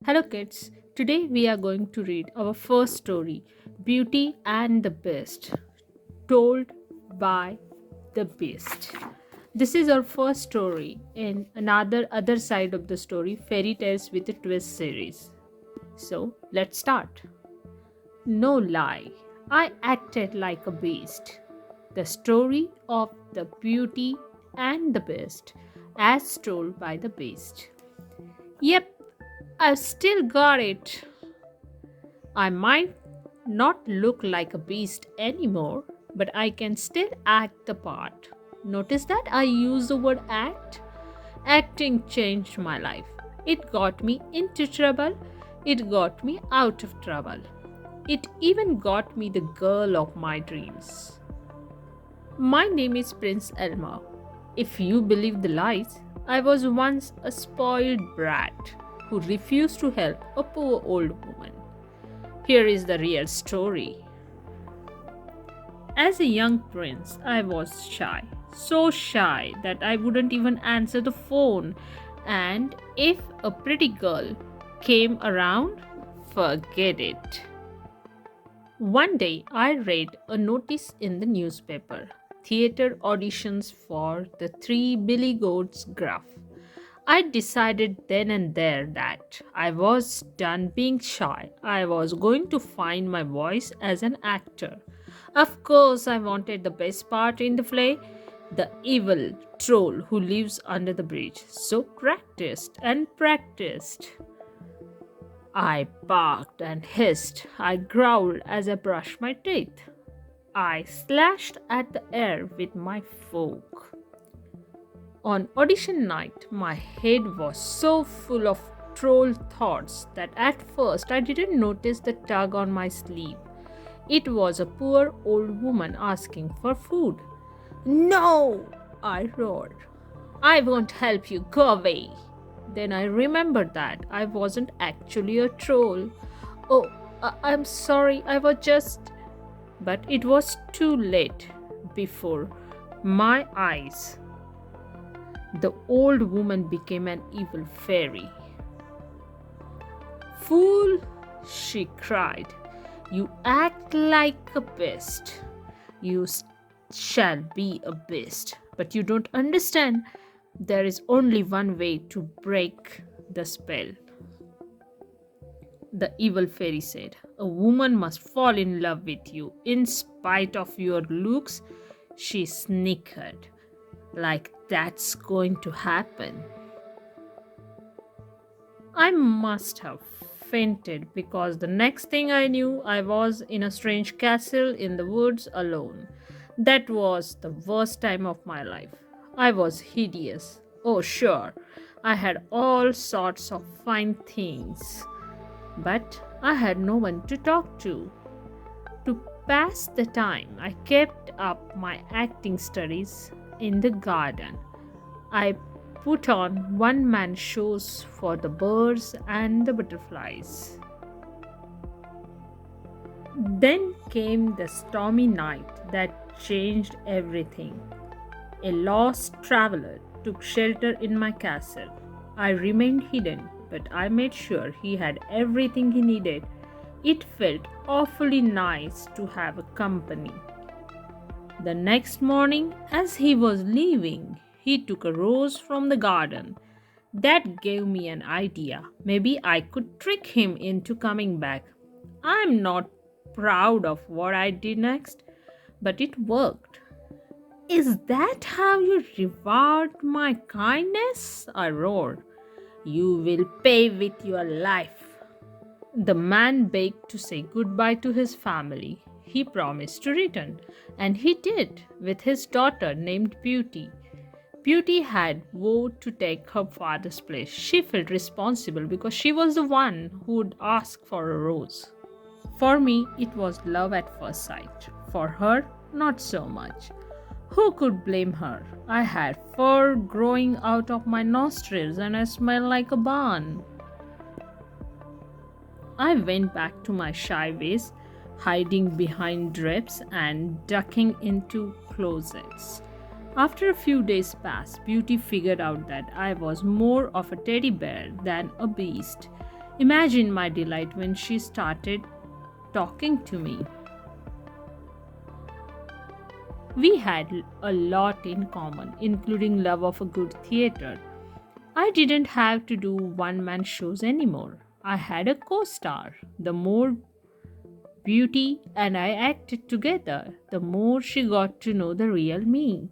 Hello, kids. Today we are going to read our first story, Beauty and the Beast, told by the Beast. This is our first story in another other side of the story, Fairy Tales with a Twist series. So let's start. No lie, I acted like a beast. The story of the Beauty and the Beast, as told by the Beast. Yep, I've still got it. I might not look like a beast anymore, but I can still act the part. Notice that I use the word act? Acting changed my life. It got me into trouble, it got me out of trouble. It even got me the girl of my dreams. My name is Prince Elmer. If you believe the lies, I was once a spoiled brat who refused to help a poor old woman. Here is the real story. As a young prince, I was shy. So shy that I wouldn't even answer the phone. And if a pretty girl came around, forget it. One day, I read a notice in the newspaper, theater auditions for the Three Billy Goats Gruff. I decided then and there that I was done being shy. I was going to find my voice as an actor. Of course, I wanted the best part in the play, the evil troll who lives under the bridge. So practiced and practiced. I barked and hissed. I growled as I brushed my teeth. I slashed at the air with my fork. On audition night, my head was so full of troll thoughts that at first I didn't notice the tug on my sleeve. It was a poor old woman asking for food. No! I roared. I won't help you, go away. Then I remembered that I wasn't actually a troll. Oh, I'm sorry, I was just. But it was too late. Before my eyes, the old woman became an evil fairy. Fool, she cried, you act like a beast. You shall be a beast. But you don't understand. There is only one way to break the spell. The evil fairy said, a woman must fall in love with you in spite of your looks. She snickered. Like that's going to happen. I must have fainted because the next thing I knew, I was in a strange castle in the woods alone. That was the worst time of my life. I was hideous. Oh, sure, I had all sorts of fine things, but I had no one to talk to. To pass the time, I kept up my acting studies in the garden. I put on one-man shows for the birds and the butterflies. Then came the stormy night that changed everything. A lost traveler took shelter in my castle. I remained hidden, but I made sure he had everything he needed. It felt awfully nice to have a company. The next morning, as he was leaving, he took a rose from the garden. That gave me an idea. Maybe I could trick him into coming back. I'm not proud of what I did next, but it worked. Is that how you reward my kindness? I roared. You will pay with your life. The man begged to say goodbye to his family. He promised to return, and he did with his daughter named Beauty. Beauty had vowed to take her father's place. She felt responsible because she was the one who would ask for a rose. For me, it was love at first sight. For her, not so much. Who could blame her? I had fur growing out of my nostrils and I smelled like a barn. I went back to my shy ways, hiding behind drapes and ducking into closets. After a few days passed, Beauty figured out that I was more of a teddy bear than a beast. Imagine my delight when she started talking to me. We had a lot in common, including love of a good theater. I didn't have to do one man shows anymore. I had a co star. The more Beauty and I acted together, the more she got to know the real me.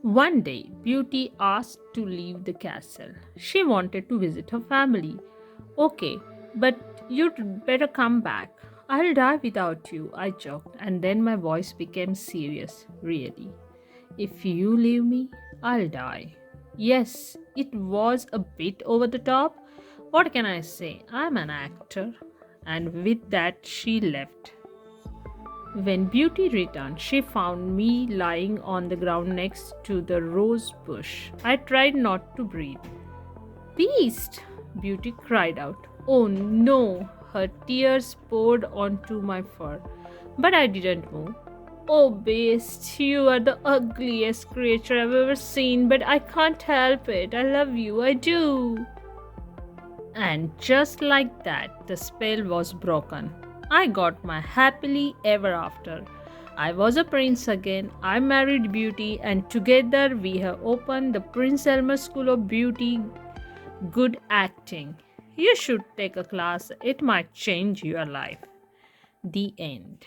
One day, Beauty asked to leave the castle. She wanted to visit her family. Okay, but you'd better come back. I'll die without you, I joked, and then my voice became serious. Really. If you leave me, I'll die. Yes, it was a bit over the top. What can I say? I'm an actor. And with that, she left. When Beauty returned, she found me lying on the ground next to the rose bush. I tried not to breathe. Beast! Beauty cried out. Oh no! Her tears poured onto my fur. But I didn't move. Oh, Beast, you are the ugliest creature I've ever seen, but I can't help it. I love you, I do. And just like that, the spell was broken. I got my happily ever after. I was a prince again. I married Beauty, and together we have opened the Prince Elmer School of Beauty Good Acting. You should take a class, it might change your life. The end.